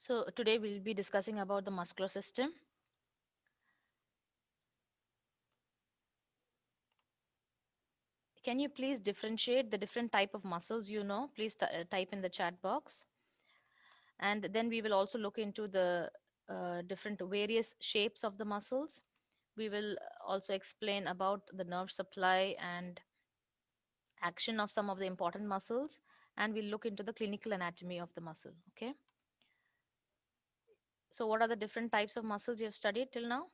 So today we'll be discussing about the muscular system. Can you please differentiate the different type of muscles you know? Please type in the chat box. And then we will also look into the different various shapes of the muscles. We will also explain about the nerve supply and action of some of the important muscles. And we'll look into the clinical anatomy of the muscle. Okay. So what are the different types of muscles you have studied till now?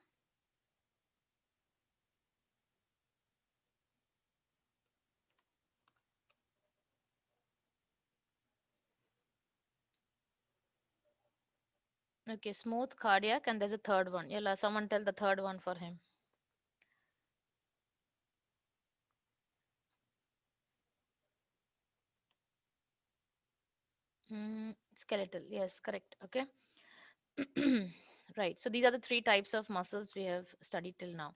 Okay, smooth, cardiac, and there's a third one. Yeah, someone tell the third one for him. Skeletal, yes, correct. Okay. Right. So these are the three types of muscles we have studied till now.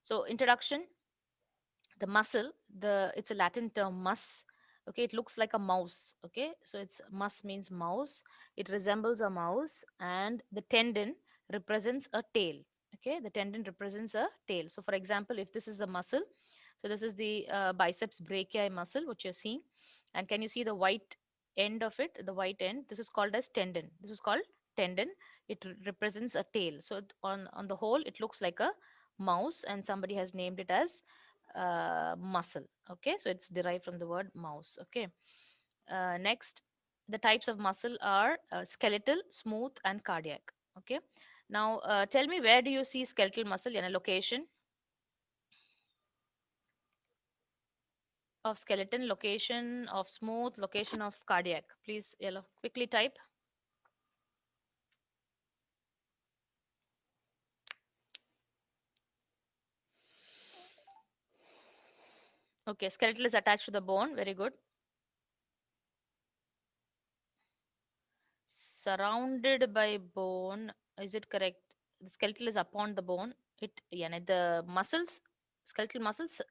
So introduction, the muscle, it's a Latin term mus. Okay, it looks like a mouse. Okay, so it's mus means mouse. It resembles a mouse, and the tendon represents a tail. Okay, the tendon represents a tail. So for example, if this is the muscle, so this is the biceps brachii muscle, which you're seeing, and can you see the white end of it? The white end. This is called as tendon. This is called tendon. It represents a tail. So on the whole, it looks like a mouse, and somebody has named it as muscle. Okay, so it's derived from the word mouse. Okay. Next, the types of muscle are skeletal, smooth, and cardiac. Okay. Now, tell me, where do you see skeletal muscle in a location of skeleton, location of smooth, location of cardiac? Please, yellow, quickly type. Okay, skeletal is attached to the bone. Very good. Surrounded by bone. Is it correct? The skeletal is upon the bone. Yeah, the muscles, skeletal muscles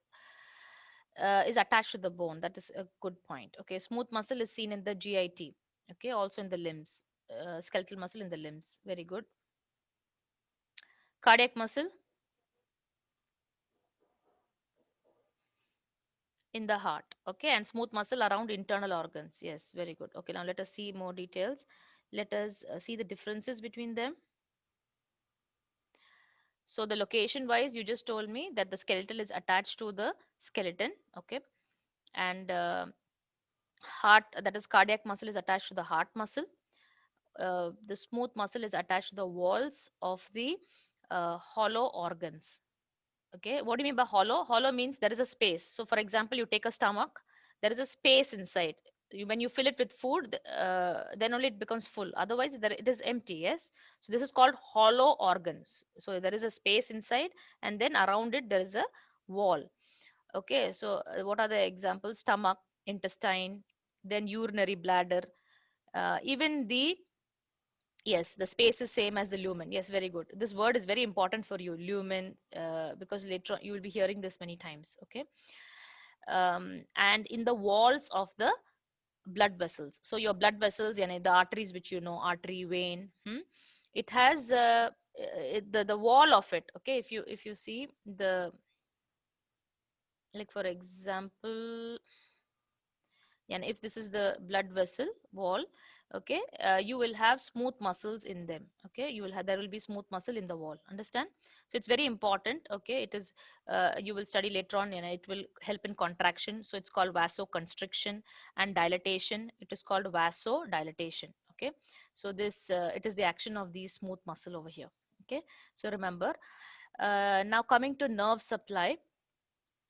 is attached to the bone. That is a good point. Okay, smooth muscle is seen in the GIT. Okay, also in the limbs. Skeletal muscle in the limbs. Very good. Cardiac muscle in the heart. Okay, and smooth muscle around internal organs. Yes, very good. Okay, now let us see more details. Let us see the differences between them. So the location wise, you just told me that the skeletal is attached to the skeleton. Okay, and heart, that is cardiac muscle, is attached to the heart muscle. The smooth muscle is attached to the walls of the hollow organs. Okay, what do you mean by hollow? Hollow means there is a space. So for example, you take a stomach, there is a space inside. When you fill it with food, then only it becomes full, otherwise there it is empty. Yes, so this is called hollow organs. So there is a space inside, and then around it there is a wall. Okay, so what are the examples? Stomach, intestine, then urinary bladder, even the, yes, the space is same as the lumen. Yes, very good. This word is very important for you, lumen, because later on you will be hearing this many times. Okay. And in the walls of the blood vessels. So your blood vessels, the arteries, which you know, artery, vein, it has the wall of it. Okay. If you see the, like for example, and if this is the blood vessel wall, okay, you will have smooth muscles in them. Okay, you will have, there will be smooth muscle in the wall. Understand? So it's very important. Okay, it is, you will study later on, it will help in contraction. So it's called vasoconstriction, and dilatation, it is called vasodilatation. Okay, so this, it is the action of these smooth muscle over here. Okay, so remember, now coming to nerve supply.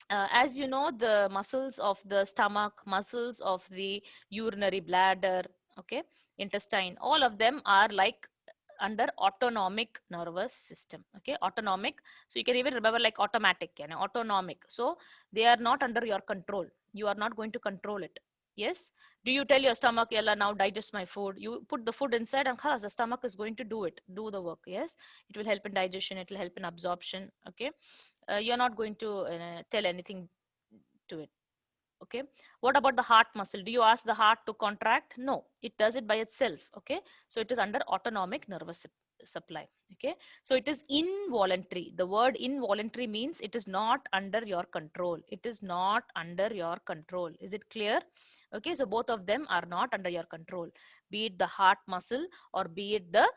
As you know, the muscles of the stomach, muscles of the urinary bladder, okay, intestine, all of them are like under autonomic nervous system. Okay, autonomic. So you can even remember like automatic, autonomic. So they are not under your control. You are not going to control it. Yes. Do you tell your stomach, yalla, now digest my food? You put the food inside, and khalas, the stomach is going to do the work. Yes, it will help in digestion. It will help in absorption. Okay, you're not going to tell anything to it. Okay, what about the heart muscle? Do you ask the heart to contract? No, it does it by itself. Okay, so it is under autonomic nervous supply. Okay, so it is involuntary. The word involuntary means it is not under your control. It is not under your control. Is it clear? Okay, so both of them are not under your control, be it the heart muscle or be it the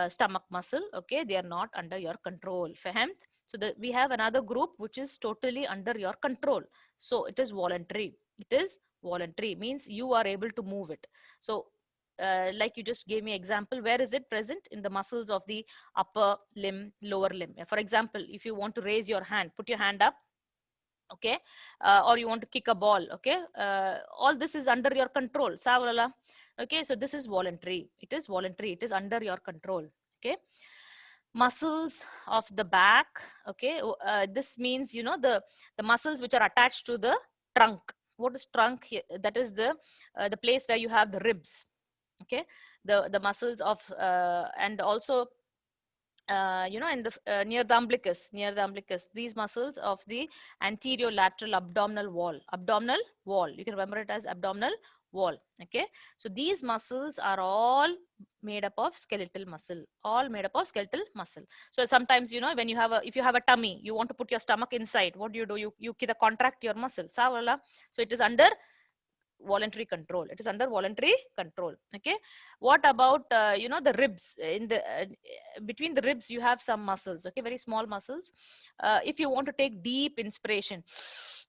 stomach muscle. Okay, they are not under your control. Fahamt? So we have another group which is totally under your control. So it is voluntary. It is voluntary, means you are able to move it. So like you just gave me example, where is it present? In the muscles of the upper limb, lower limb. For example, if you want to raise your hand, put your hand up. Okay, or you want to kick a ball. Okay, all this is under your control. Savala. Okay, so this is voluntary. It is voluntary. It is under your control. Okay, muscles of the back. Okay, this means, you know, the muscles which are attached to the trunk. What is trunk here? That is the place where you have the ribs. Okay, the muscles of and also you know, in the near the umbilicus, these muscles of the anterior lateral abdominal wall, you can remember it as abdominal wall. Okay, so these muscles are all made up of skeletal muscle, all made up of skeletal muscle. So sometimes, you know, when you have a, if you have a tummy, you want to put your stomach inside, what do? You either contract your muscle. So it is under voluntary control. It is under voluntary control. Okay, what about you know, the ribs? In the between the ribs you have some muscles. Okay, very small muscles. If you want to take deep inspiration,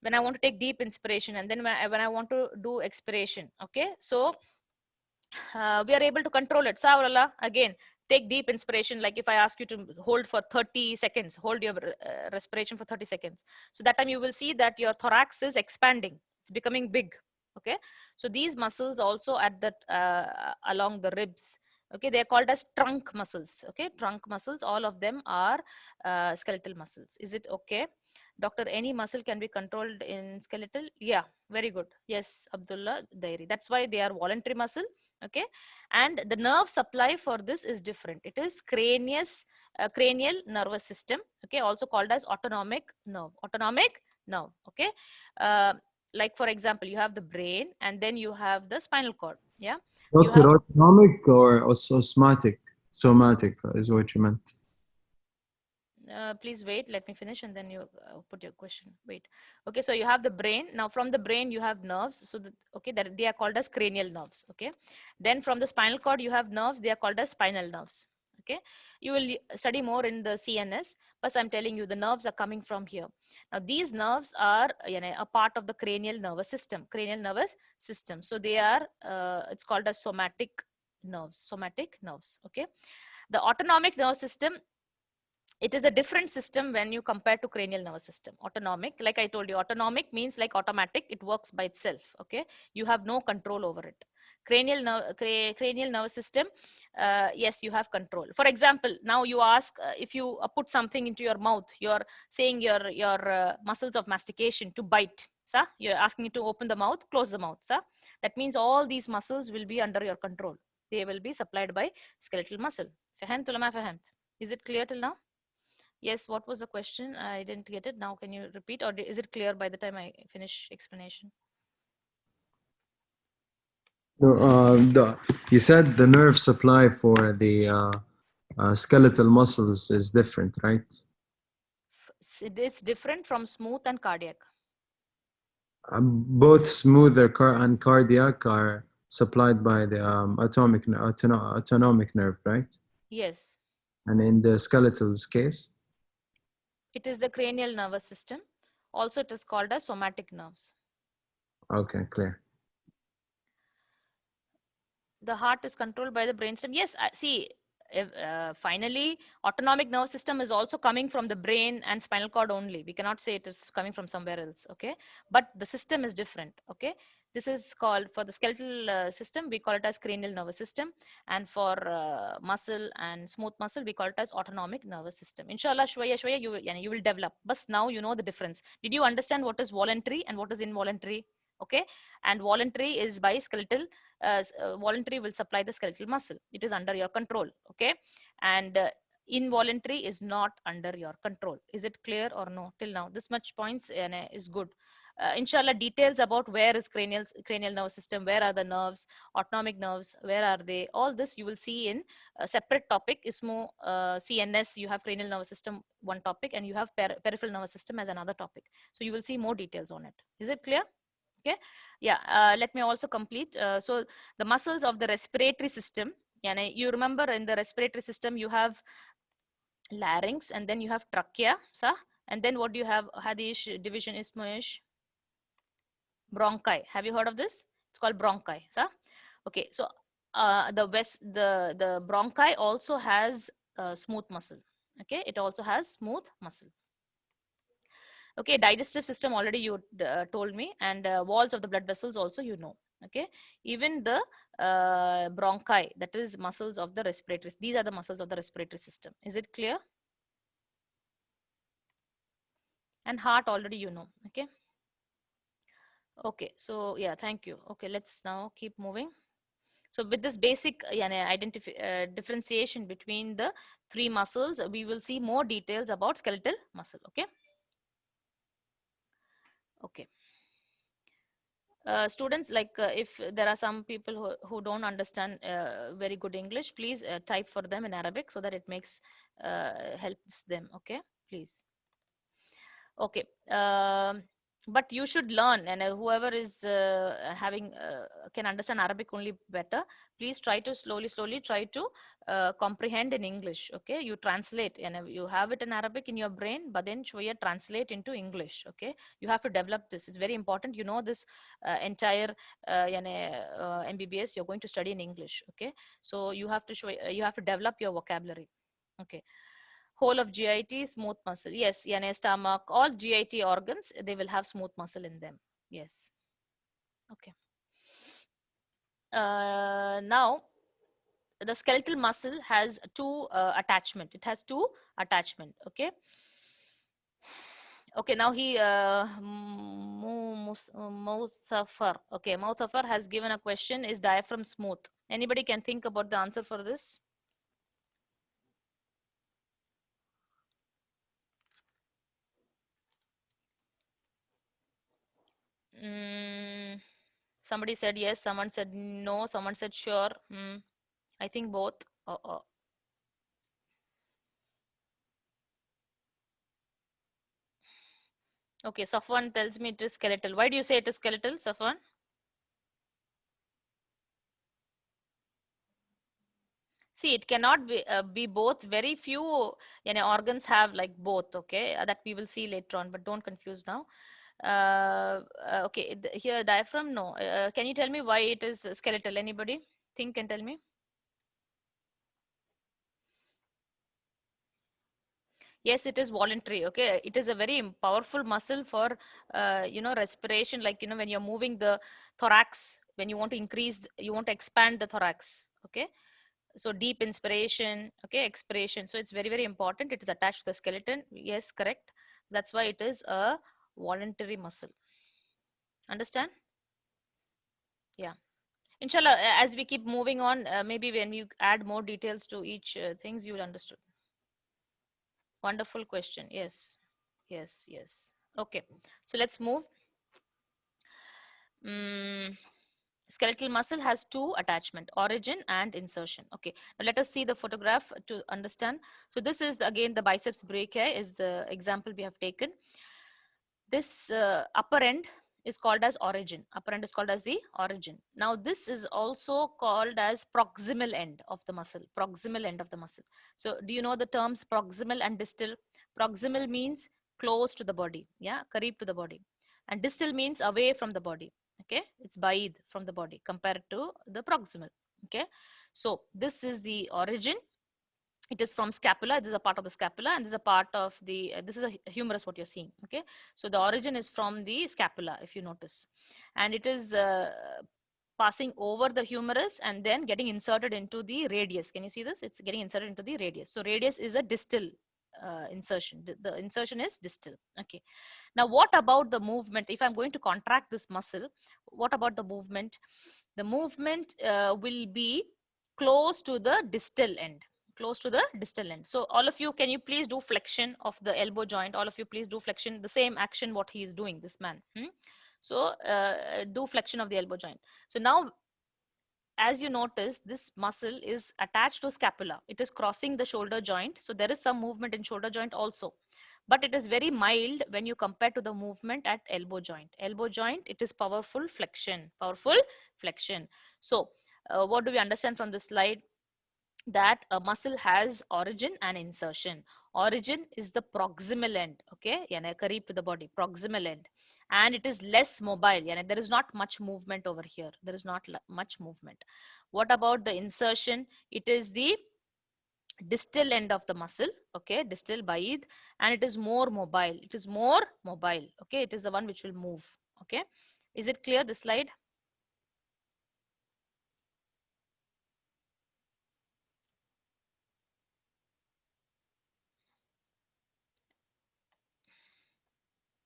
when I want to take deep inspiration, and then when I want to do expiration. Okay, so we are able to control it. Savrala, again, take deep inspiration. Like if I ask you to hold for 30 seconds, hold your respiration for 30 seconds. So that time you will see that your thorax is expanding. It's becoming big. Okay, so these muscles also at the along the ribs. Okay, they are called as trunk muscles. Okay, trunk muscles, all of them are skeletal muscles. Is it okay? Doctor, any muscle can be controlled in skeletal? Yeah, very good. Yes, Abdullah Dairi. That's why they are voluntary muscle. Okay, and the nerve supply for this is different. It is cranial nervous system. Okay, also called as autonomic nerve. Autonomic nerve. Okay, uh, like for example, you have the brain, and then you have the spinal cord. Yeah, you Doctor, have. autonomic or osmotic? Somatic is what you meant. Please wait, let me finish and then you put your question. Wait. Okay, so you have the brain. Now from the brain you have nerves. So okay, that they are called as cranial nerves. Okay, then from the spinal cord you have nerves. They are called as spinal nerves. Okay, you will study more in the CNS, but I'm telling you the nerves are coming from here. Now these nerves are, you know, a part of the cranial nervous system. So they are it's called as somatic nerves. Okay, the autonomic nervous system, it is a different system when you compare to cranial nervous system. Autonomic, like I told you, autonomic means like automatic, it works by itself. Okay, you have no control over it. Cranial nervous system, yes, you have control. For example, now you ask, if you put something into your mouth, you're saying your muscles of mastication to bite. Sir, you're asking it to open the mouth, close the mouth. Sir, that means all these muscles will be under your control. They will be supplied by skeletal muscle. Fahamt ulama, fahamt? Is it clear till now? Yes, what was the question? I didn't get it. Now, can you repeat, or is it clear by the time I finish explanation? No, you said the nerve supply for the skeletal muscles is different, right? It's different from smooth and cardiac. Both smoother and cardiac are supplied by the autonomic nerve, right? Yes, And in the skeletal's case, it is the cranial nervous system. Also, it is called as somatic nerves. okay, clear. The heart is controlled by the brainstem. Yes, see, finally, autonomic nervous system is also coming from the brain and spinal cord only. We cannot say it is coming from somewhere else. Okay, but the system is different. Okay, this is called, for the skeletal system, we call it as cranial nervous system, and for muscle and smooth muscle, we call it as autonomic nervous system. Inshallah, shwaya shwaya, you will develop. But now you know the difference. Did you understand what is voluntary and what is involuntary? Okay, and voluntary is by skeletal. Voluntary will supply the skeletal muscle. It is under your control. Okay, and involuntary is not under your control. Is it clear or no till now? This much points is good. inshallah, details about where is cranial nerve system, where are the nerves, autonomic nerves, where are they, all this you will see in a separate topic. ISMO, CNS, you have cranial nervous system, one topic, and you have peripheral nervous system as another topic. So you will see more details on it. Is it clear? Okay. Yeah. Let me also complete. So the muscles of the respiratory system, you remember in the respiratory system you have larynx, and then you have trachea, sir, and then what do you have, Hadish, division is Moish? Bronchi. Have you heard of this? It's called bronchi, sir. Okay, so the bronchi also has smooth muscle. Okay, it also has smooth muscle. Okay, digestive system already you told me, and walls of the blood vessels also you know. Okay, even the bronchi, that is muscles of the respiratory, these are the muscles of the respiratory system. Is it clear? And heart already you know. Okay. Okay, so yeah, thank you. Okay, let's now keep moving. So with this basic differentiation between the three muscles, we will see more details about skeletal muscle. Okay. Okay. Students, like if there are some people who don't understand very good English, please type for them in Arabic so that it makes helps them. Okay, please. Okay. But you should learn, and whoever is having can understand Arabic only better, please try to slowly try to comprehend in English. Okay, you translate, and you have it in Arabic in your brain, but then should translate into English. Okay, you have to develop this. It's very important. You know, this entire MBBS you're going to study in English. Okay, so you have to you have to develop your vocabulary. Okay. Whole of GIT, smooth muscle. Yes, stomach, all GIT organs, they will have smooth muscle in them. Yes. Okay. Now, the skeletal muscle has two attachment. It has two attachment. Okay. Okay. Now Muzaffar. Okay. Muzaffar has given a question: is diaphragm smooth? Anybody can think about the answer for this? Mm, somebody said yes, someone said no, someone said sure. I think both. Okay, Safwan tells me it is skeletal. Why do you say it is skeletal, Safwan? See, it cannot be both. Very few organs have like both. Okay, that we will see later on, but don't confuse now. Okay, here diaphragm. No. Can you tell me why it is skeletal? Anybody think and tell me? Yes, it is voluntary. Okay, it is a very powerful muscle for respiration. Like when you're moving the thorax, when you want to increase, you want to expand the thorax. Okay, so deep inspiration, okay, expiration. So it's very important. It is attached to the skeleton. Yes, correct. That's why it is a voluntary muscle. Understand? Yeah. Inshallah, as we keep moving on, maybe when you add more details to each things, you will understand. Wonderful question. Yes. Yes. Okay. So let's move. Skeletal muscle has two attachment: origin and insertion. Okay, now let us see the photograph to understand. So this is again the biceps brachii is the example we have taken. This upper end is called as origin. Upper end is called as the origin. Now this is also called as proximal end of the muscle. Proximal end of the muscle. So do you know the terms proximal and distal? Proximal means close to the body, yeah, kareeb to the body, and distal means away from the body. Okay, it's baid from the body compared to the proximal. Okay, so this is the origin. It is from scapula. This is a part of the scapula, and this is a part of the this is a humerus what you're seeing. Okay, so the origin is from the scapula, if you notice, and it is passing over the humerus and then getting inserted into the radius. Can you see this? It's getting inserted into the radius. So radius is a distal insertion. The insertion is distal. Okay, now what about the movement? If I'm going to contract this muscle, what about the movement? The movement will be close to the distal end. close to the distal end. So all of you, can you please do flexion of the elbow joint? All of you please do flexion, the same action what he is doing, this man. So do flexion of the elbow joint. So now, as you notice, this muscle is attached to scapula. It is crossing the shoulder joint. So there is some movement in shoulder joint also, but it is very mild when you compare to the movement at elbow joint. Elbow joint, it is powerful flexion, powerful flexion. So what do we understand from this slide? That a muscle has origin and insertion. Origin is the proximal end, okay, yani kareeb to the body, proximal end, and it is less mobile, yani there is not much movement over here, there is not much movement. What about the insertion? It is the distal end of the muscle, okay, distal baid, and it is more mobile, it is more mobile, okay, it is the one which will move, okay. Is it clear, this slide?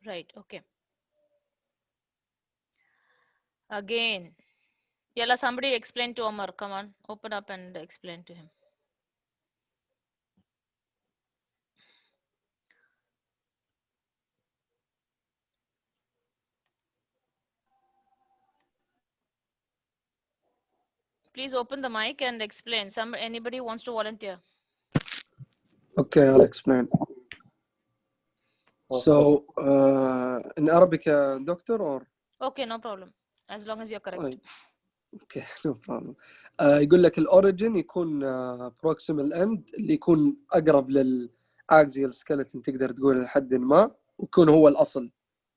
Right, okay. Again, yalla, somebody explain to Omar. Come on, open up and explain to him. Please open the mic and explain. Anybody wants to volunteer? Okay, I'll explain. So, in Arabic, doctor, or? Okay, no problem. As long as you're correct. اوكي نو بروبلم. يقول لك الاوريجن يكون بروكسيمال اند اللي يكون اقرب للاكزيال سكeleton تقدر تقول لحد ما، ويكون هو الاصل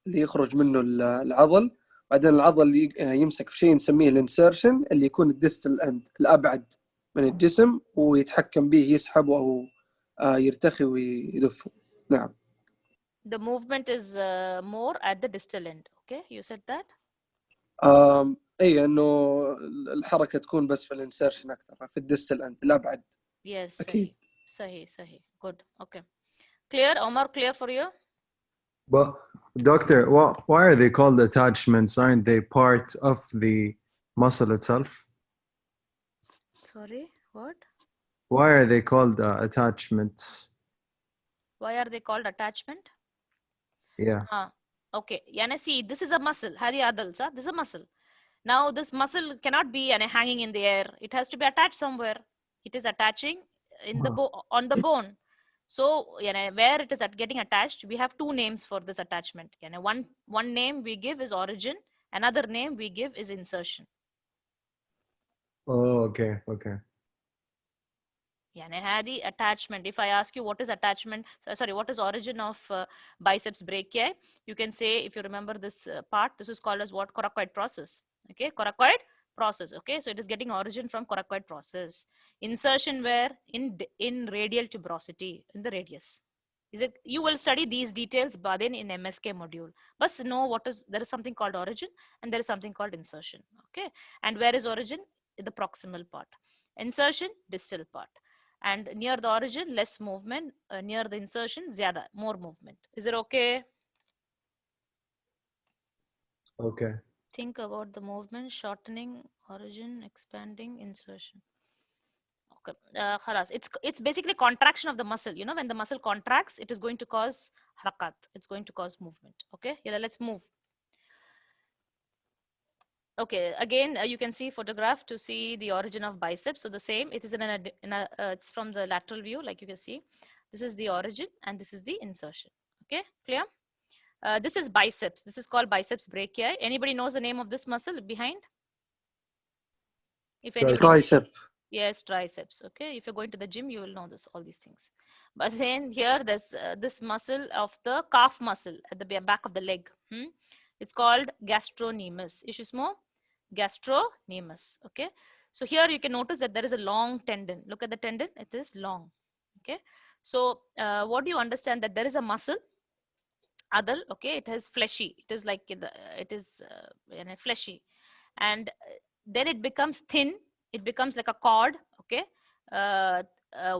اللي يخرج منه العضل. بعدين العضل اللي يمسك في شيء نسميه الانسيرشن اللي يكون الديستال اند الابعد من الجسم ويتحكم به، يسحبه او يرتخي ويدفه. نعم. The movement is more at the distal end. Okay, you said that. اي انه الحركه تكون بس في الانسيرشن اكثر، في الديستال اند الابعد. Yes. اكيد. Sahi. Good. Okay. Clear, Omar? Clear for you? But doctor, why are they called attachments? Aren't they part of the muscle itself? Sorry, what? Why are they called attachments? Why are they called attachment? Yeah. Okay. Yani see, this is a muscle. Hari adals, this is a muscle. Now this muscle cannot be hanging in the air. It has to be attached somewhere. It is attaching in the on the bone. So where it is getting attached, we have two names for this attachment. One name we give is origin. Another name we give is insertion. Oh, okay. Hadi attachment. If I ask you what is attachment, sorry, what is origin of biceps brachiae, you can say, if you remember this part, this is called as what? Coracoid process. Okay, coracoid process. Okay, so it is getting origin from coracoid process. Insertion where? In radial tuberosity, in the radius. Is it? You will study these details but then in MSK module. But know what is, there is something called origin and there is something called insertion. Okay, and where is origin? In the proximal part. Insertion, distal part. And near the origin, less movement. Near the insertion, zyada, more movement. Is it okay? Okay. Think about the movement: shortening, origin, expanding, insertion. Okay, it's basically contraction of the muscle. When the muscle contracts, it is going to cause harakat. It's going to cause movement. Okay, let's move. Okay, again, you can see photograph to see the origin of biceps. So the same, it is it's from the lateral view, like you can see. This is the origin and this is the insertion. Okay, clear? This is biceps. This is called biceps brachiae. Anybody knows the name of this muscle behind? If anybody, tricep. Yes, triceps. Okay, if you're going to the gym, you will know all these things. But then here, there's this muscle of the calf muscle at the back of the leg. It's called gastrocnemius. Ishusmo? Gastrocnemius. Okay. So here you can notice that there is a long tendon. Look at the tendon. It is long. Okay. So what do you understand? That there is a muscle. Adal. Okay. It is fleshy. It is like it is fleshy, and then it becomes thin. It becomes like a cord. Okay.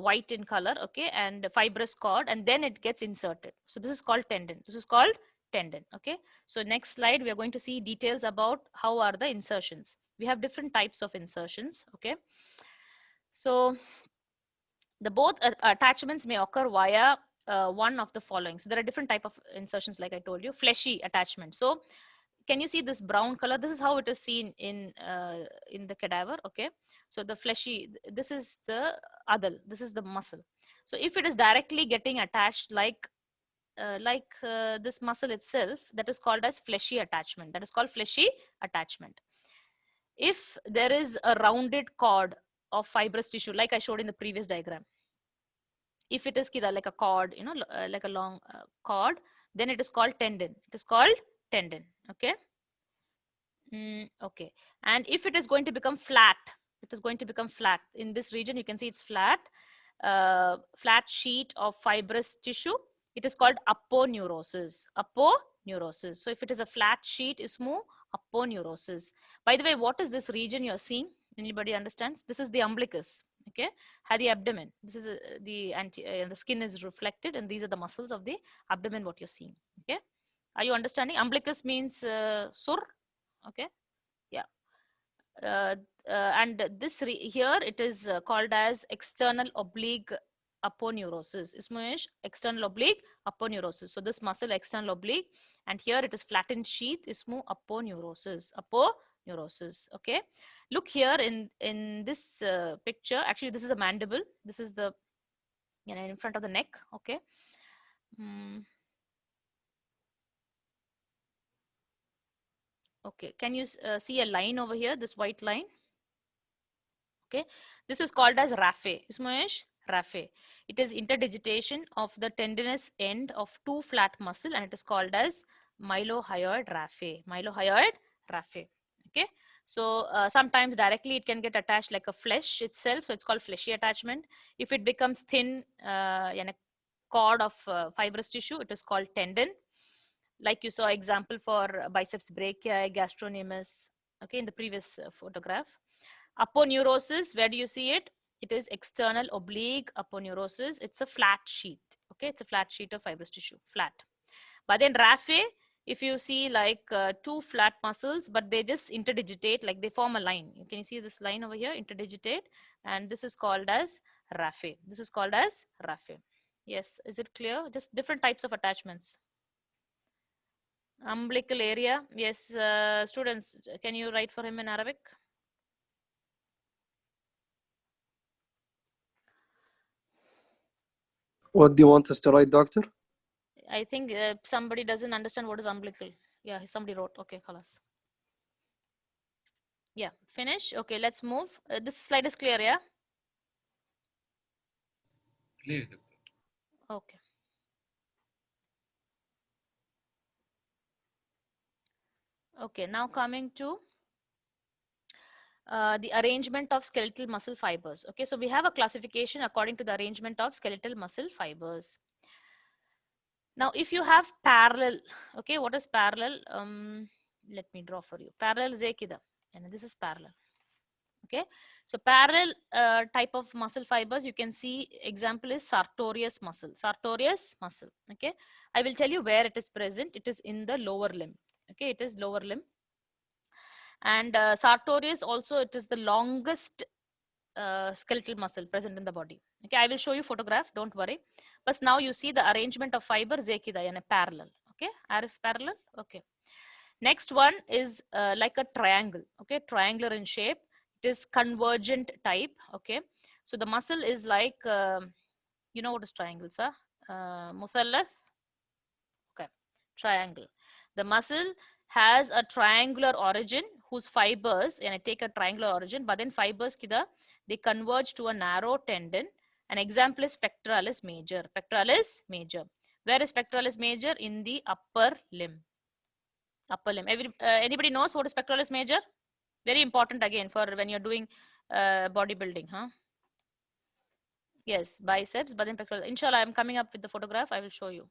White in color. Okay. And fibrous cord, and then it gets inserted. So this is called tendon. This is called tendon. Okay, so next slide we are going to see details about how are the insertions. We have different types of insertions. Okay, so The both attachments may occur via one of the following. So there are different type of insertions, like I told you. Fleshy attachment. So can you see this brown color? This is how it is seen in the cadaver. Okay, so the fleshy, this is the adal, this is the muscle. So if it is directly getting attached like this muscle itself, that is called as fleshy attachment. That is called fleshy attachment. If there is a rounded cord of fibrous tissue, like I showed in the previous diagram, if it is kida, like a cord, you know, like a long cord, then it is called tendon. It is called tendon. Okay. Okay. And if it is going to become flat, it is going to become flat. In this region, you can see it's flat, flat sheet of fibrous tissue. It is called aponeurosis. Aponeurosis. So if it is a flat sheet, ismu aponeurosis. By the way, what is this region you're seeing? Anybody understands? This is the umbilicus. Okay, the abdomen. This is the skin is reflected, and these are the muscles of the abdomen. What you're seeing. Okay, are you understanding? Umbilicus means sur. Okay, yeah. And this here it is called as external oblique aponeurosis. Ismo external oblique aponeurosis. So this muscle external oblique, and here it is flattened sheath. Ismo aponeurosis. Aponeurosis. Okay. Look here in this picture. Actually, this is the mandible. This is the, you know, in front of the neck. Okay. Okay, can you see a line over here, this white line? Okay, this is called as raphe. Ismoish raphe. It is interdigitation of the tendinous end of two flat muscle, and it is called as mylohyoid raphe. Mylohyoid raphe. Okay, so sometimes directly it can get attached like a flesh itself, so it's called fleshy attachment. If it becomes thin, a cord of fibrous tissue, it is called tendon. Like you saw example for biceps brachii, gastrocnemius, okay, in the previous photograph. Aponeurosis, where do you see it? It is external oblique aponeurosis. It's a flat sheet, okay? It's a flat sheet of fibrous tissue, flat. But then raphe, if you see like two flat muscles, but they just interdigitate, like they form a line. Can you see this line over here, interdigitate? And this is called as raphe. This is called as raphe. Yes, is it clear? Just different types of attachments. Umbilical area. Yes, students, can you write for him in Arabic? What do you want us to write, doctor? I think somebody doesn't understand what is umbilical. Yeah, somebody wrote. Okay, khalas. Yeah, finish. Okay, let's move. This slide is clear, yeah? Clear, doctor. Okay. Okay, now coming to the arrangement of skeletal muscle fibers. Okay, so we have a classification according to the arrangement of skeletal muscle fibers. Now, if you have parallel, okay, what is parallel? Let me draw for you. Parallel is ekida, and this is parallel. Okay, so parallel type of muscle fibers, you can see example is sartorius muscle. Sartorius muscle. Okay, I will tell you where it is present. It is in the lower limb. Okay, it is lower limb. And sartorius also, it is the longest skeletal muscle present in the body. Okay, I will show you photograph, don't worry. But now you see the arrangement of fiber zekida in a parallel. Okay, Arif parallel. Okay, next one is like a triangle. Okay, triangular in shape. It is convergent type. Okay, so the muscle is like you know what is triangles, huh? Muthallath. Okay, triangle. The muscle has a triangular origin whose fibers, and I take a triangular origin, but then fibers kida, they converge to a narrow tendon. An example is pectoralis major. Pectoralis major. Where is pectoralis major? In the upper limb. Upper limb. Anybody knows what is pectoralis major? Very important again for when you're doing bodybuilding, huh? Yes, biceps, but then pectoralis. Inshallah, I'm coming up with the photograph. I will show you.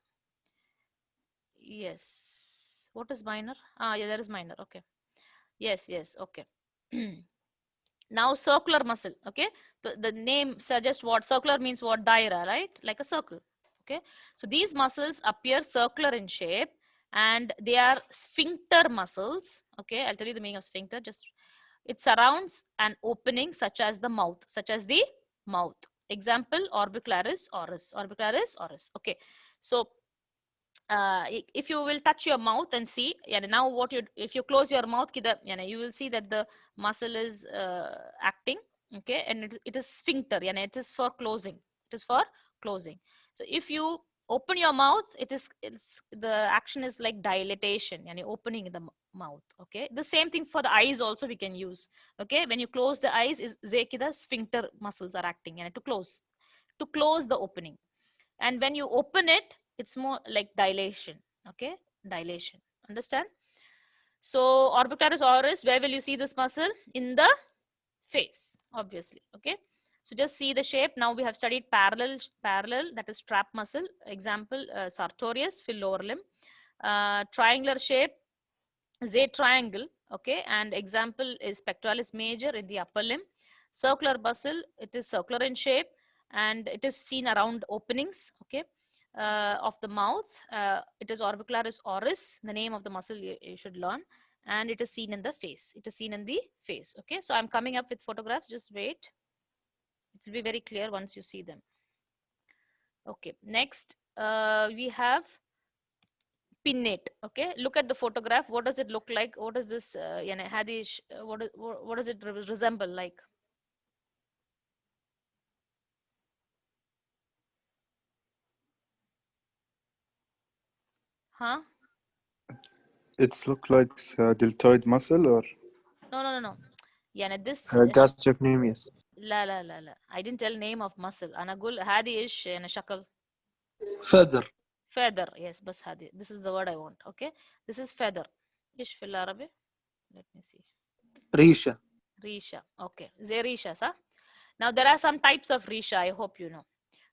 Yes. What is minor? Ah, yeah, there is minor. Okay. Yes, yes. Okay. Now circular muscle. Okay. The name suggests what? Circular means what? Daira, right? Like a circle. Okay. So these muscles appear circular in shape, and they are sphincter muscles. Okay. I'll tell you the meaning of sphincter. Just it surrounds an opening such as the mouth, such as the mouth. Example, orbicularis oris. Orbicularis oris. Okay. So if you will touch your mouth and see, now what you, if you close your mouth, you will see that the muscle is acting. Okay, and it is sphincter. It is for closing. It is for closing. So if you open your mouth, it's the action is like dilatation, opening the mouth. Okay, the same thing for the eyes also we can use. Okay, when you close the eyes, is the sphincter muscles are acting to close the opening. And when you open it, it's more like dilation. Okay, dilation. Understand? So orbicularis oris, where will you see this muscle? In the face, obviously. Okay, so just see the shape. Now we have studied parallel, that is trap muscle. Example, sartorius, fill lower limb. Triangular shape, Z triangle. Okay, and example is pectoralis major in the upper limb. Circular muscle, it is circular in shape and it is seen around openings. Okay, of the mouth. It is orbicularis oris, the name of the muscle you should learn, and it is seen in the face. It is seen in the face. Okay, so I'm coming up with photographs. Just wait. It will be very clear once you see them. Okay, next we have pinnate. Okay, look at the photograph. What does it look like? What is this? Hadish, what does it resemble like? Huh? It's look like deltoid muscle or No. This gastrocnemius. لا لا لا لا. I didn't tell name of muscle. أنا أقول هذه إيش شكل. feather. Feather. Yes, بس هذه. This is the word I want. Okay. This is feather. إيش في العربي? Let me see. ريشة. Risha. Okay. زي ريشة صح? Now there are some types of risha. I hope you know.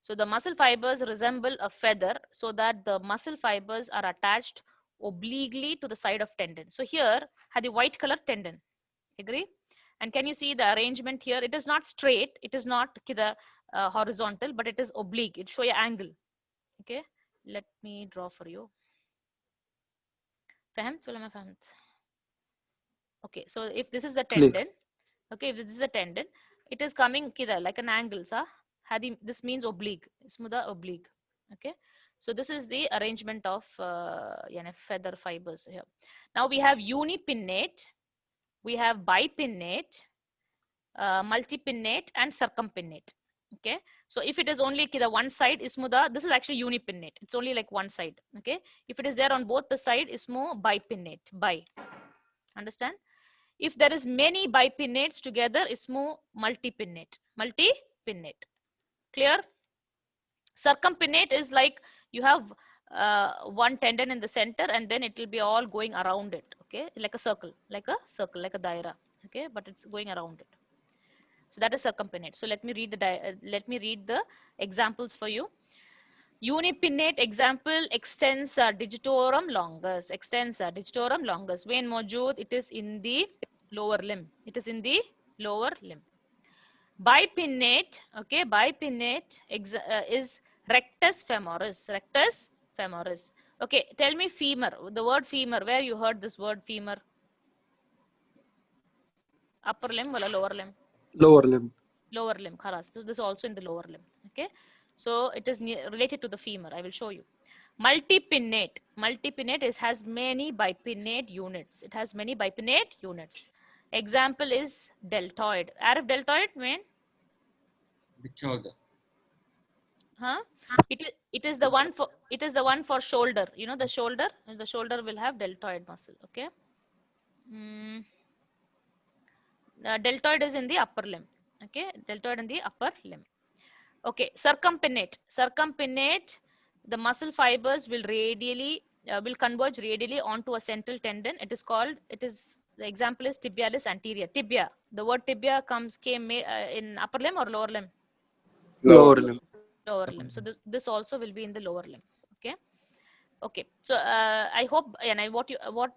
So the muscle fibers resemble a feather so that the muscle fibers are attached obliquely to the side of tendon. So here had the white color tendon. Agree? And can you see the arrangement here? It is not straight. It is not horizontal, but it is oblique. It show you angle. Okay. Let me draw for you. فهمت ولا ما فهمت? Okay. So if this is the tendon, okay, if this is the tendon, it is coming kida like an angle, sa? This means oblique. Ismuda oblique. Okay. So this is the arrangement of feather fibers here. Now we have unipinnate, we have bipinnate, multipinnate, and circumpinnate. Okay. So if it is only kida one side, ismuda, this is actually unipinnate. It's only like one side. Okay. If it is there on both the side, ismu bipinnate. Bi. Understand? If there is many bipinnates together, it's more multipinnate. Multipinnate. Clear? Circumpinnate is like you have one tendon in the center and then it will be all going around it. Okay, like a circle, like a daira. Okay, but it's going around it. So that is circumpinnate. So let me read the examples for you. Unipinnate example, extensor digitorum longus. Extensor digitorum longus. When موجود, it is in the lower limb. It is in the lower limb. Bipinnate, okay, bipinnate is rectus femoris. Rectus femoris. Okay, tell me femur. The word femur, where you heard this word femur? Upper limb or lower limb? Lower limb. Lower limb, khalas. So this is also in the lower limb. Okay, so it is related to the femur. I will show you. Multipinnate. Multipinnate has many bipinnate units. It has many bipinnate units. Example is deltoid. Arif deltoid mean? Huh? It is the one for shoulder. You know the shoulder. The shoulder will have deltoid muscle. Okay. Deltoid is in the upper limb. Okay, deltoid in the upper limb. Okay, circumpinnate. Circumpinnate, the muscle fibers will converge radially onto a central tendon. The example is tibialis anterior. Tibia. The word tibia came in upper limb or lower limb? Lower limb. Lower limb. So this also will be in the lower limb. Okay. Okay. So I hope, and what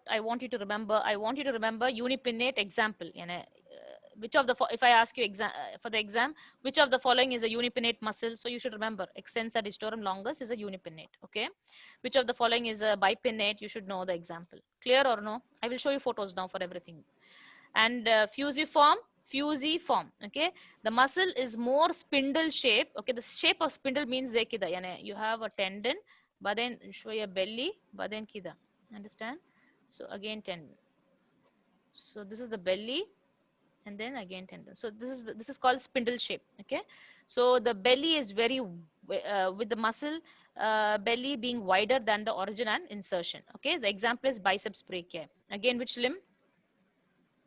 I want you to remember, unipinnate example. Which of the, if I ask you for the exam, which of the following is a unipinnate muscle? So you should remember extensor digitorum longus is a unipinnate. Okay. Which of the following is a bipinnate? You should know the example. Clear or no? I will show you photos now for everything. And fusiform. fusiform. Okay, the muscle is more spindle shape. Okay, the shape of spindle means zai kida, yani you have a tendon, but then show your belly, but then kida. Understand? So again tendon. So this is the belly, and then again tendon. So this is called spindle shape. Okay, so the belly is very with the muscle belly being wider than the origin and insertion. Okay, the example is biceps brachii. Again, which limb?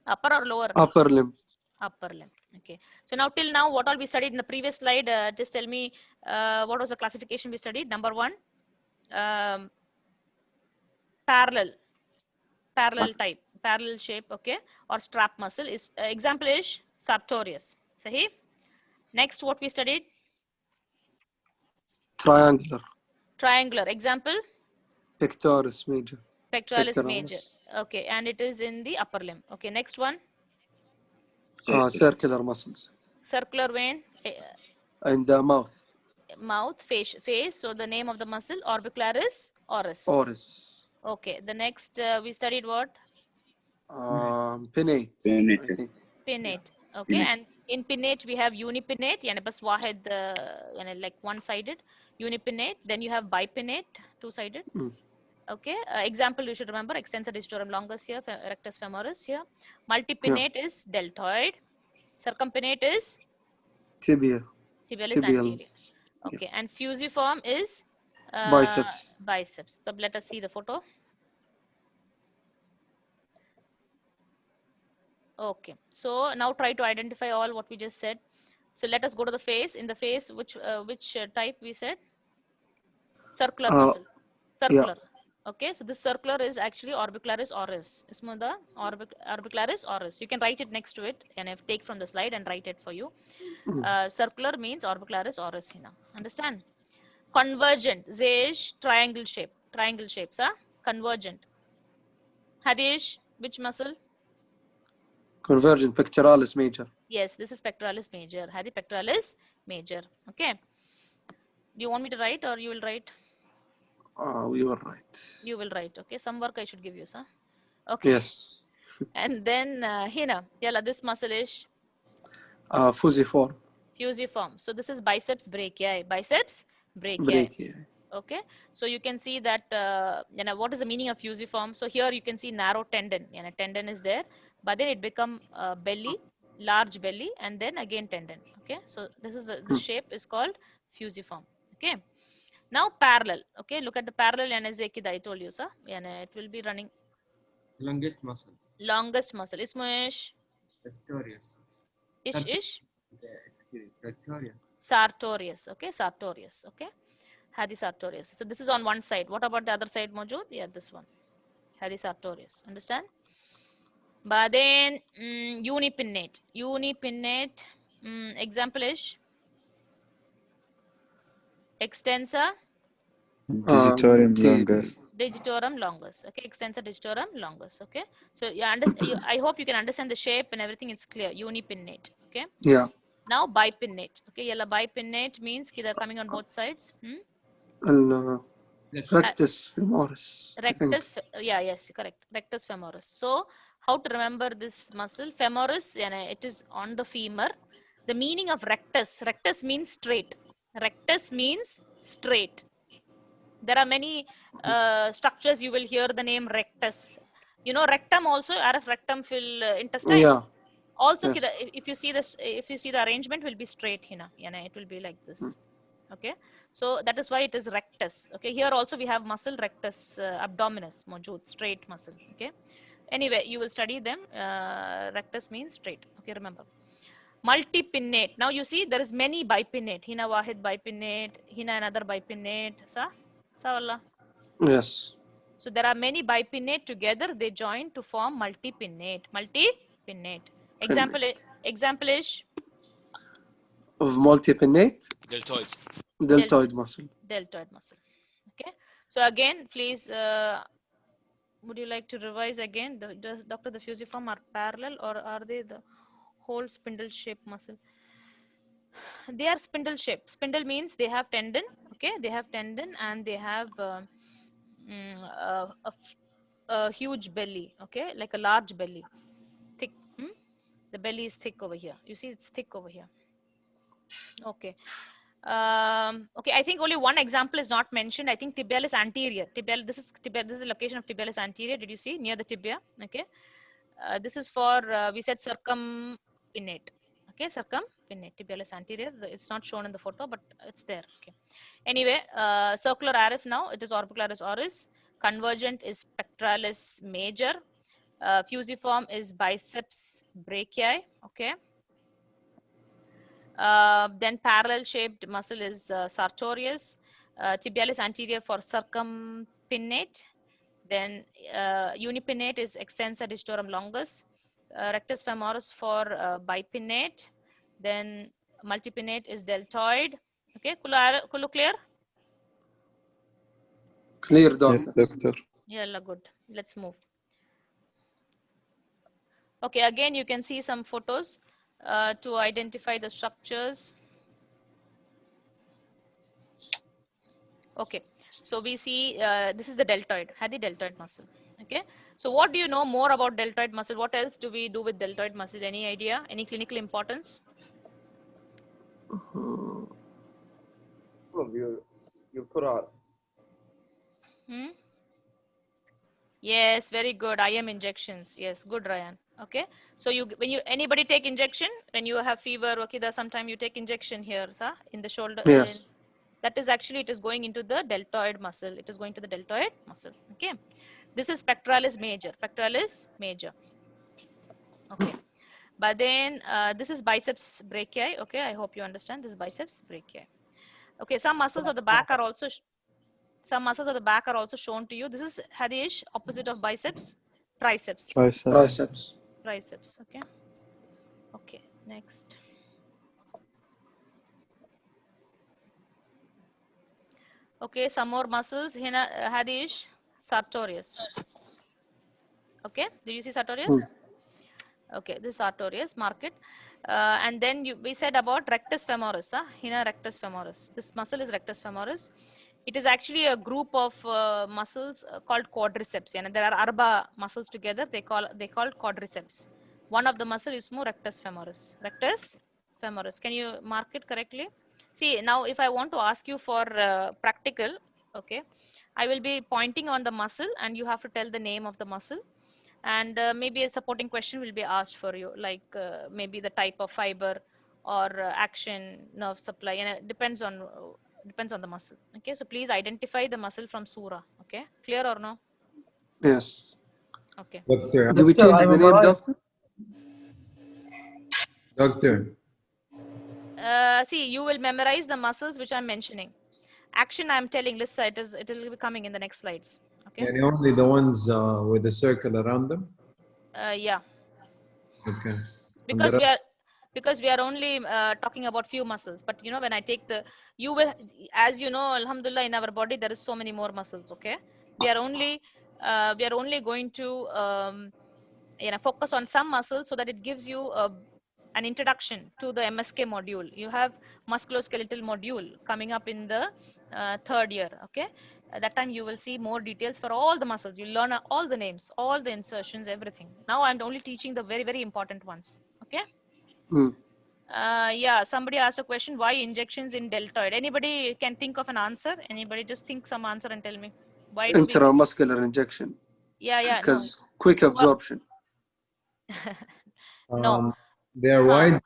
Upper or lower? upper limb. Upper limb. Okay, so now till now what all we studied in the previous slide, just tell me what was the classification we studied. Number one, um, parallel type, parallel shape. Okay, or strap muscle is example is sartorius. Sahi. Next, what we studied? Triangular. Triangular. Example? Pectoris major. Pectoralis major. Pectoralis. Okay, and it is in the upper limb. Okay, next one. Circular muscles. Circular vein, And the mouth. mouth, face. So the name of the muscle, orbicularis oris. Oris. Okay, the next we studied what? Pinnate. Pinnate. I think. Pinnate. Okay, Pinnate. and in pinnate we have unipinnate, yani bas wahed, yani like one-sided. Unipinnate. Then you have bipinnate, two-sided. Okay, example you should remember: extensor digitorum longus here, rectus femoris here. Multipinnate is deltoid. Circumpinnate is Tibia. tibialis Tibial. anterior. Okay, and fusiform is Biceps. biceps. So let us see the photo. Okay, so now try to identify all what we just said. So let us go to the face. In the face, which type we said? Circular muscle. Circular. Okay, so this circular is actually orbicularis oris. Ismo the orbicularis oris. You can write it next to it, and I've take from the slide and write it for you. Circular means orbicularis oris. Hina. Understand? Convergent. Zesh triangle shape. Triangle shapes. Huh? Convergent. Hadish, which muscle? Convergent pectoralis major. Yes, this is pectoralis major. Hadi pectoralis major. Okay. Do you want me to write or you will write? We were right. You will write. Okay. Some work I should give you, sir. Okay. Yes. And then hina. Yalla, this muscle is Fusiform. fusiform. So this is biceps brachii. Biceps brachii. Brachii. Okay. So you can see that what is the meaning of fusiform? So here you can see narrow tendon. Tendon is there, but then it become belly, large belly, and then again tendon. Okay. So this is the shape is called fusiform. Okay. Now parallel. Okay. Look at the parallel and I told you, sir. It will be running. Longest muscle. Longest muscle. Ismo Sartorius. ish. Sartorius. Sartorius. Okay. Sartorius. Okay. Hadi sartorius. So this is on one side. What about the other side, Mojud? Yeah, this one. Hadi sartorius. Understand? But then unipinnate. Unipinnate. Example is extensor Digitorum longus. digitorum longus. Okay, extensor digitorum longus. Okay, so I hope you can understand the shape and everything. It's clear. Unipinnate. Okay. Yeah. Now bipinnate. Okay, yalla bipinnate means they're coming on both sides. Rectus femoris. Rectus, yes, correct. Rectus femoris. So, how to remember this muscle? Femoris, it is on the femur. The meaning of rectus means straight. Rectus means straight. There are many structures you will hear the name rectus. You know, rectum also, RF rectum fil intestine. Yeah. Also, Yes. if you see this, if you see the arrangement will be straight, it will be like this. Okay, so that is why it is rectus. Okay, here also we have muscle rectus abdominis, mojud, straight muscle. Okay, anyway, you will study them. Rectus means straight. Okay, remember. Multipinnate. Now you see there is many bipinnate. Hina wahid bipinnate. Hina another bipinnate. Sa Allah. Yes. So there are many bipinnate together. They join to form multipinnate. Multipinnate. Example is Of multipinnate. Deltoids. Deltoid muscle. Deltoid muscle. Okay. So again, please, would you like to revise again? Does Dr. the fusiform are parallel or are they the whole spindle shape muscle? They are spindle shape. Spindle means they have tendon. Okay. They have tendon and they have a huge belly. Okay. Like a large belly. Thick. The belly is thick over here. You see, it's thick over here. Okay. Okay, I think only one example is not mentioned. I think tibialis anterior. This is the location of tibialis anterior. Did you see near the tibia? Okay. This is for we said circumpinate. Okay, circumpinate, tibialis anterior. It's not shown in the photo, but it's there. Okay. Anyway, circular arif now. It is orbicularis oris. Convergent is pectoralis major. Fusiform is biceps brachii. Okay. Then parallel shaped muscle is sartorius. Tibialis anterior for circumpinate. Then unipinnate is extensor digitorum longus. Rectus femoris for bipinnate. Then multipinnate is deltoid. Okay, Kulu clear? Clear, Yes, doctor. doctor. Yeah, good. Let's move. Okay, again, you can see some photos to identify the structures. Okay, so we see this is the deltoid, the deltoid muscle. Okay, so what do you know more about deltoid muscle? What else do we do with deltoid muscle? Any idea? Any clinical importance? You put on. Yes, very good. IM injections. Yes, good, Ryan. Okay, so anybody take injection when you have fever? Okay, there's sometime you take injection here, sir, in the shoulder. Yes. That is actually, it is going into the deltoid muscle. It is going to the deltoid muscle. Okay, this is pectoralis major. Pectoralis major. Okay, but then this is biceps brachii. Okay, I hope you understand this biceps brachii. Okay, some muscles of the back are also shown to you. This is Hadish, opposite of biceps, triceps. Triceps. Triceps. Okay. Okay. Next. Okay, some more muscles. Hina Hadish, sartorius. Okay, did you see sartorius? Okay, this is sartorius, mark it. And then we said about rectus femoris, Hina rectus femoris. This muscle is rectus femoris. It is actually a group of muscles called quadriceps. And there are arba muscles together. They called quadriceps. One of the muscle is more rectus femoris. Rectus femoris. Can you mark it correctly? See, now if I want to ask you for practical, okay, I will be pointing on the muscle and you have to tell the name of the muscle. And maybe a supporting question will be asked for you, like maybe the type of fiber or action, nerve supply, and it depends on the muscle. Okay, so please identify the muscle from surah. Okay, clear or no? Yes. Okay. Doctor, Do we change the name, doctor? Doctor. See, you will memorize the muscles which I'm mentioning. Action, I'm telling, Lisa, it will be coming in the next slides. Okay. And only the ones with the circle around them? Yeah. Okay. Because we are only talking about few muscles, but you know, when I take you will, as you know, alhamdulillah, in our body there is so many more muscles. Okay, we are only going to focus on some muscles so that it gives you an introduction to the MSK module. You have musculoskeletal module coming up in the third year. Okay, at that time you will see more details for all the muscles. You learn all the names, all the insertions, everything. Now I'm only teaching the very, very important ones. Okay. Yeah, somebody asked a question, why injections in deltoid? Anybody can think of an answer? Anybody just think some answer and tell me. Why do we... Intramuscular injection. Yeah. Because quick absorption. No. They are wide.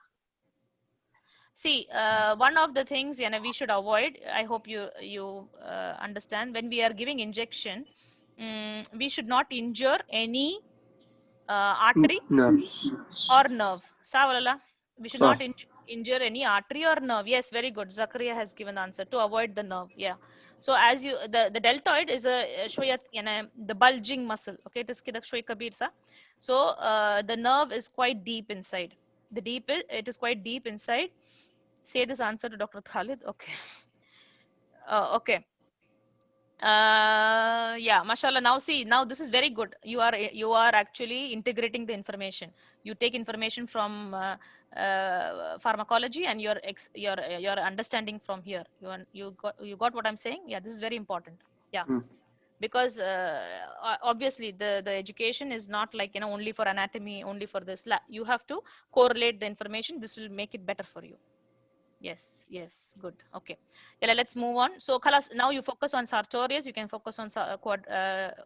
See, one of the things we should avoid, I hope you understand, when we are giving injection, we should not injure any artery or nerve. Savalala. We should not injure any artery or nerve. Yes, very good. Zakaria has given the answer, to avoid the nerve. Yeah. So as the deltoid is the bulging muscle. Okay, it is kabir sa. So the nerve is quite deep inside. It is quite deep inside. Say this answer to Dr. Khalid. Okay. Okay. Yeah, mashallah. Now this is very good. You are actually integrating the information. You take information from pharmacology and your understanding from here. You got what I'm saying? Yeah, this is very important. Yeah. because obviously the education is not like, you know, only for anatomy, only for this. You have to correlate the information. This will make it better for you. Yes, yes, good. Okay. Yeah, let's move on. So, Khalas, now you focus on sartorius. You can focus on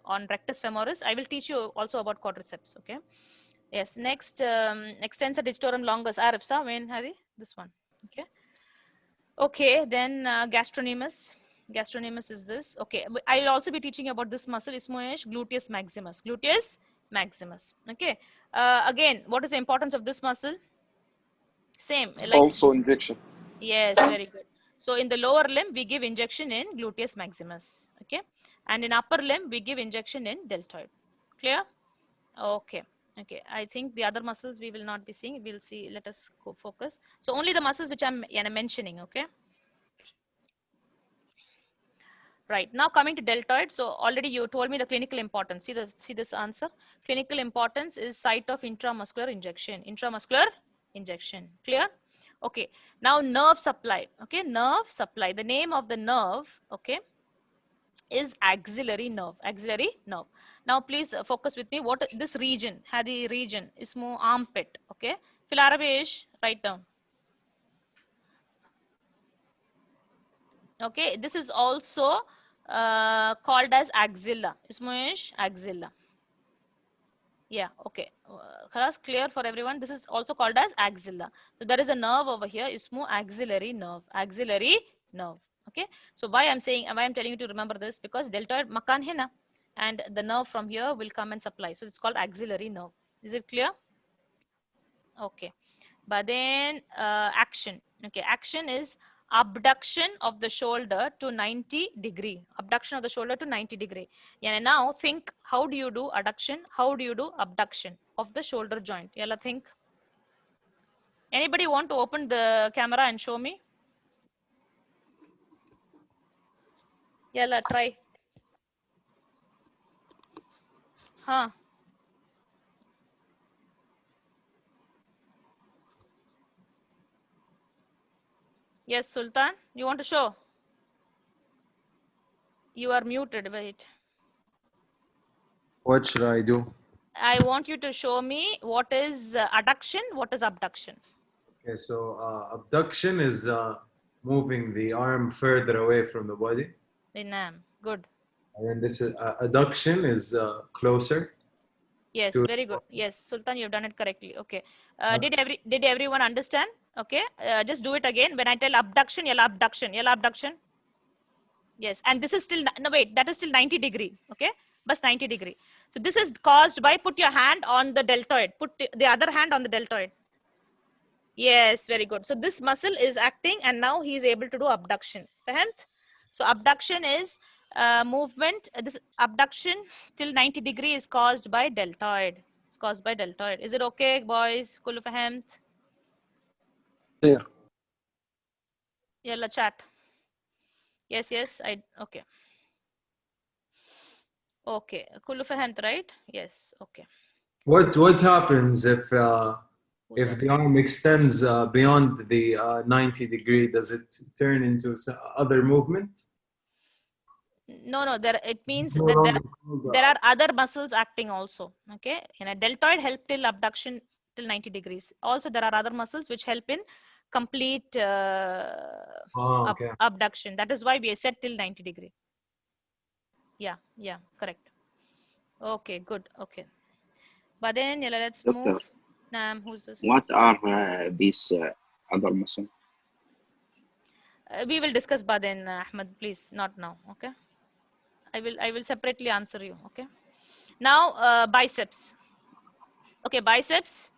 on rectus femoris. I will teach you also about quadriceps. Okay. Yes. Next, extensor digitorum longus. Arif, sa when Hadi? This one. Okay. Okay. Then gastrocnemius. Gastrocnemius is this. Okay. I will also be teaching you about this muscle. Ismoish gluteus maximus. Gluteus maximus. Okay. Again, what is the importance of this muscle? Same. Like. Also injection. Yes, very good. So in the lower limb, we give injection in gluteus maximus. Okay. And in upper limb, we give injection in deltoid. Clear? Okay. Okay. I think the other muscles we will not be seeing. We'll see. Let us go focus. So only the muscles which I'm mentioning. Okay. Right. Now coming to deltoid. So already you told me the clinical importance. See this answer. Clinical importance is site of intramuscular injection. Intramuscular injection. Clear? Okay. Now nerve supply. Okay. Nerve supply. The name of the nerve. Okay. Is axillary nerve. Axillary nerve. Now please focus with me. What this region? Hadi region. Ismo armpit. Okay. Fil Arabish. Write down. Okay. This is also called as axilla. Ismo axilla. Yeah, okay. Clear for everyone. This is also called as axilla. So there is a nerve over here. Ismo axillary nerve. Axillary nerve. Okay. So why I'm telling you to remember this, because deltoid makan hai na, and the nerve from here will come and supply. So it's called axillary nerve. Is it clear? Okay. But then action. Okay. Action is abduction of the shoulder to 90 degree. Abduction of the shoulder to 90 degree. Yeah, now think, how do you do adduction? How do you do abduction of the shoulder joint? Yalla, think. Anybody want to open the camera and show me? Yalla, try. Huh. Yes, Sultan, you want to show? You are muted. Wait. What should I do? I want you to show me what is adduction, what is abduction. Okay, so abduction is moving the arm further away from the body. Good. And then this is adduction is closer. Yes, to- very good. Yes, Sultan, you've done it correctly. Okay. Did everyone understand? Okay. Just do it again. When I tell abduction, yalla abduction. Yalla abduction. Yes. And this is still, no, wait, that is still 90 degree. Okay. Bus 90 degree. So this is caused by, put your hand on the deltoid. Put the other hand on the deltoid. Yes, very good. So this muscle is acting and now he is able to do abduction. Fahmt? So abduction is movement. This abduction till 90 degree is caused by deltoid. It's caused by deltoid. Is it okay, boys? Kullu fahamt? Clear. Yalla chat. Yes, okay. Okay. Kullu fahamt, right? Yes, okay. What happens if the arm extends beyond the 90 degree? Does it turn into other movement? No, it means that there are other muscles acting also. Okay. In a deltoid help till abduction till 90 degrees. Also, there are other muscles which help in complete abduction. That is why we said till 90 degree. Yeah, correct. Okay, good. Okay. But then let's Doctor, move. Nam, who's this? what are these other muscles? We will discuss Baden, Ahmed, please, not now. Okay. I will separately answer you. Okay. Now biceps. Okay, biceps.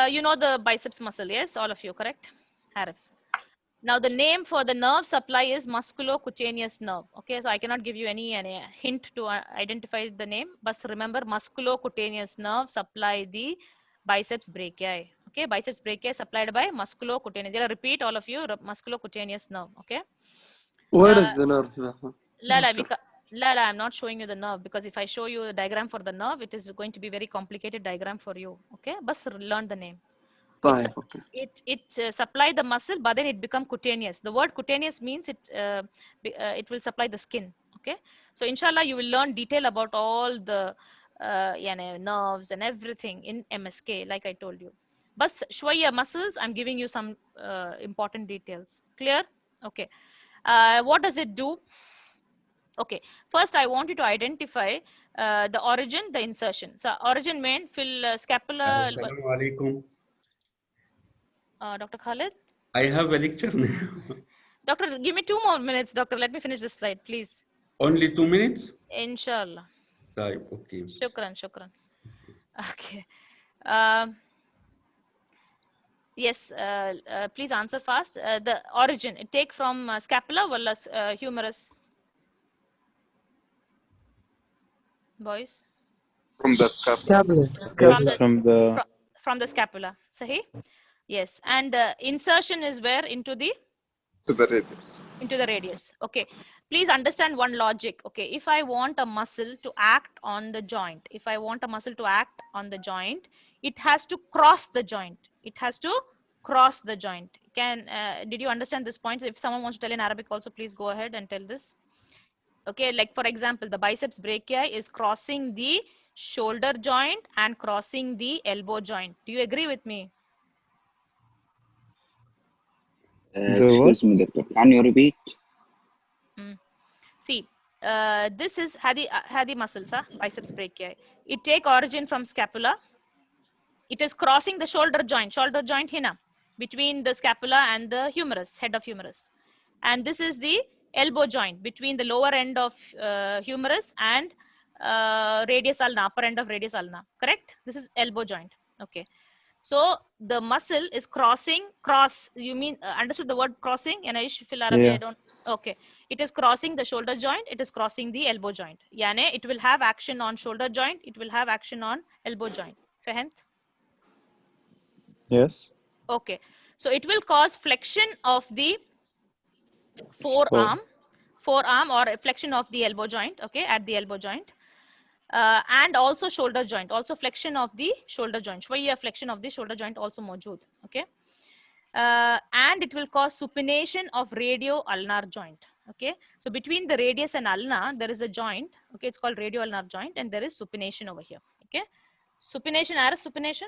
You know the biceps muscle, yes? All of you, correct? Harif. Now the name for the nerve supply is musculocutaneous nerve. Okay, so I cannot give you any hint to identify the name, but remember musculocutaneous nerve supply the biceps brachii. Okay, biceps brachii supplied by musculocutaneous. I'll repeat all of you, musculocutaneous nerve. Okay. Where is the nerve? I'm not showing you the nerve, because if I show you a diagram for the nerve, it is going to be very complicated diagram for you. Okay, but learn the name. It supply the muscle, but then it become cutaneous. The word cutaneous means it will supply the skin. Okay, so inshallah you will learn detail about all the nerves and everything in MSK, like I told you. But shwaya muscles, I'm giving you some important details. Clear? Okay. What does it do? Okay, first I want you to identify the origin, the insertion. So origin main fill scapula. Assalamu alaikum. Dr. Khalid? I have a lecture now. Doctor, give me 2 more minutes, doctor. Let me finish this slide, please. Only 2 minutes? Inshallah. Type, okay. Shukran, shukran. Okay. Yes, please answer fast. The origin, it take from scapula or humerus? Boys? From the scapula. From the scapula. Sahi? Yes. And insertion is where? Into the? To the radius. Into the radius. Okay. Please understand one logic. Okay. If I want a muscle to act on the joint, it has to cross the joint. It has to cross the joint. Did you understand this point? If someone wants to tell in Arabic also, please go ahead and tell this. Okay. Like for example, the biceps brachii is crossing the shoulder joint and crossing the elbow joint. Do you agree with me? Excuse me, doctor. Can you repeat? See, this is Hadi muscles, biceps brachii. It take origin from scapula. It is crossing the shoulder joint hina, between the scapula and the humerus, head of humerus. And this is the elbow joint between the lower end of humerus and radius ulna, upper end of radius ulna. Correct? This is elbow joint. Okay. So the muscle is crossing, you mean, understood the word crossing? Yeah. Okay. It is crossing the shoulder joint. It is crossing the elbow joint. Yani, it will have action on shoulder joint. It will have action on elbow joint. Fahamt? Yes. Okay. So it will cause flexion of the forearm or flexion of the elbow joint. Okay. At the elbow joint. And also shoulder joint, also flexion of the shoulder joint. Shwaya flexion of the shoulder joint also mawjood. Okay. And it will cause supination of radio-ulnar joint. Okay. So between the radius and ulna, there is a joint. Okay. It's called radio-ulnar joint, and there is supination over here. Okay. Supination, supination?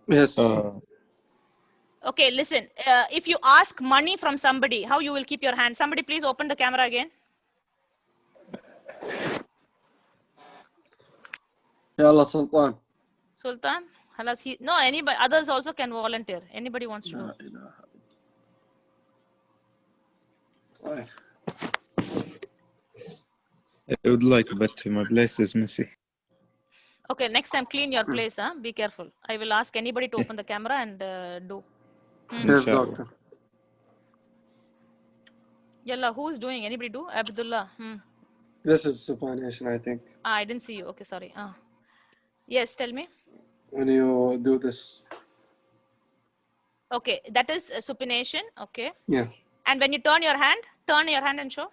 Yes. Okay, listen. If you ask money from somebody, how you will keep your hand? Somebody please open the camera again. Yalla Sultan. Sultan? Halas, no, anybody, others also can volunteer. Anybody wants to do. Right. I would like, but my place is messy. Okay, next time clean your place. Be careful. I will ask anybody to open the camera and do. Yes, doctor. Yalla, who is doing? Anybody do? Abdullah. This is supination, I think. I didn't see you. Okay, sorry. Yes, tell me. When you do this. Okay, that is supination. Okay. Yeah. And when you turn your hand and show.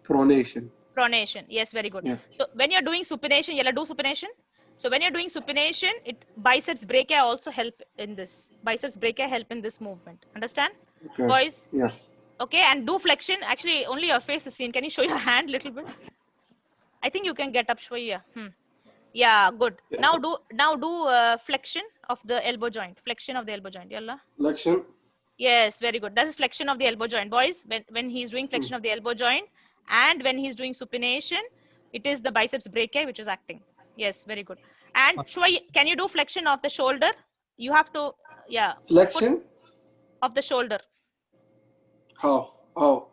Pronation. Pronation. Yes, very good. Yeah. So when you're doing supination, yalla do supination. So when you're doing supination, biceps brachii also help in this. Biceps brachii help in this movement. Understand? Okay. Boys? Yeah. Okay, and do flexion. Actually, only your face is seen. Can you show your hand a little bit? I think you can get up, Shwaya. Yeah, good. Now do flexion of the elbow joint. Flexion of the elbow joint. Yalla. Flexion. Yes, very good. That is flexion of the elbow joint. Boys, when he's doing flexion of the elbow joint and when he's doing supination, it is the biceps brachii which is acting. Yes, very good. And Shwaya, can you do flexion of the shoulder? You have to, yeah. Flexion? Of the shoulder. How? Oh.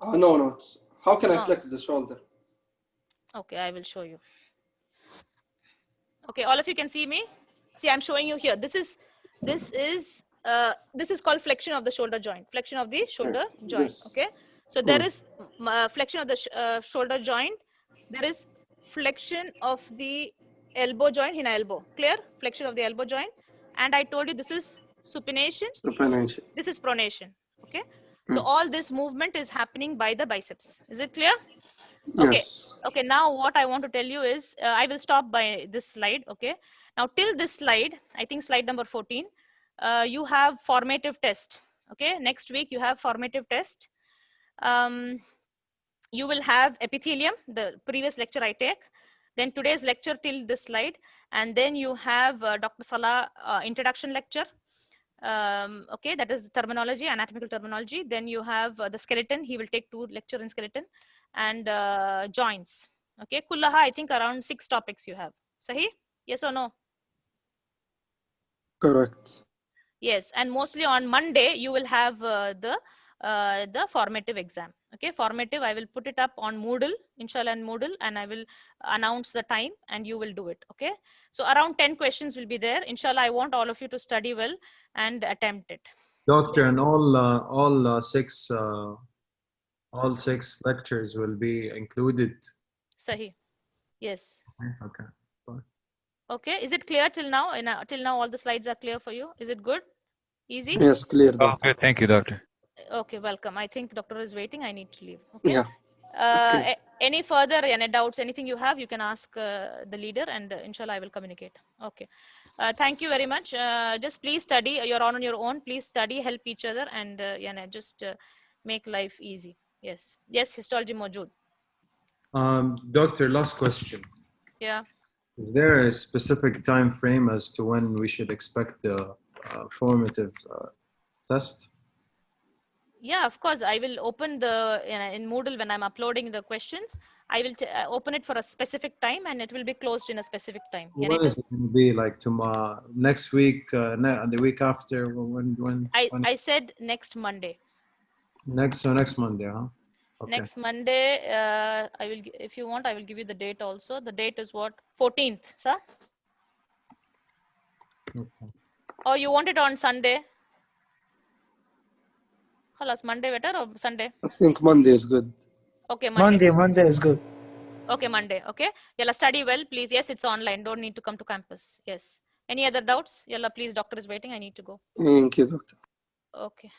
No. How can I flex the shoulder? Okay, I will show you. Okay, all of you can see me. See, I'm showing you here. This is called flexion of the shoulder joint. Flexion of the shoulder joint. Yes. Okay. So there is flexion of the shoulder joint. There is flexion of the elbow joint. Hina elbow. Clear? Flexion of the elbow joint. And I told you this is supination. Supination. This is pronation. Okay. So all this movement is happening by the biceps. Is it clear? Okay. Yes. Okay. Now what I want to tell you is I will stop by this slide. Okay. Now till this slide, I think slide number 14, you have formative test. Okay, next week you have formative test. You will have epithelium, the previous lecture I take. Then today's lecture till this slide. And then you have Dr. Salah introduction lecture. Okay, that is terminology, anatomical terminology. Then you have the skeleton. He will take 2 lecture in skeleton and joints. Okay, kullaha, I think around 6 topics you have. Sahi? Yes or no? Correct. Yes, and mostly on Monday you will have the formative exam. Okay, formative, I will put it up on Moodle, inshallah, and Moodle, and I will announce the time and you will do it. Okay, so around 10 questions will be there. Inshallah, I want all of you to study well and attempt it. Doctor, and all 6 lectures will be included. Sahi. Yes. Okay. Okay, is it clear till now? Till now all the slides are clear for you? Is it good? Easy? Yes, clear, doctor. Okay, thank you, doctor. Okay, welcome. I think doctor is waiting. I need to leave. Okay. Yeah. Okay. Any further any doubts, anything you have, you can ask the leader, and inshallah I will communicate. Okay. Thank you very much. Just please study. You're on your own. Please study, help each other, and just make life easy. Yes. Yes, histology mojud. Doctor, last question. Yeah. Is there a specific time frame as to when we should expect the formative test? Yeah, of course. I will open the in Moodle when I'm uploading the questions. I will open it for a specific time, and it will be closed in a specific time. When is it going to be? Like tomorrow, next week, the week after? When? I said next Monday. Next Monday, huh? Okay. Next Monday, I will. If you want, I will give you the date also. The date is what? 14th, sir. Okay. Or you want it on Sunday? Khalas, Monday better or Sunday? I think Monday is good. Okay, Monday. Monday is good. Okay, Monday. Okay. Yalla, study well, please. Yes, it's online. Don't need to come to campus. Yes. Any other doubts? Yalla, please. Doctor is waiting. I need to go. Thank you, doctor. Okay.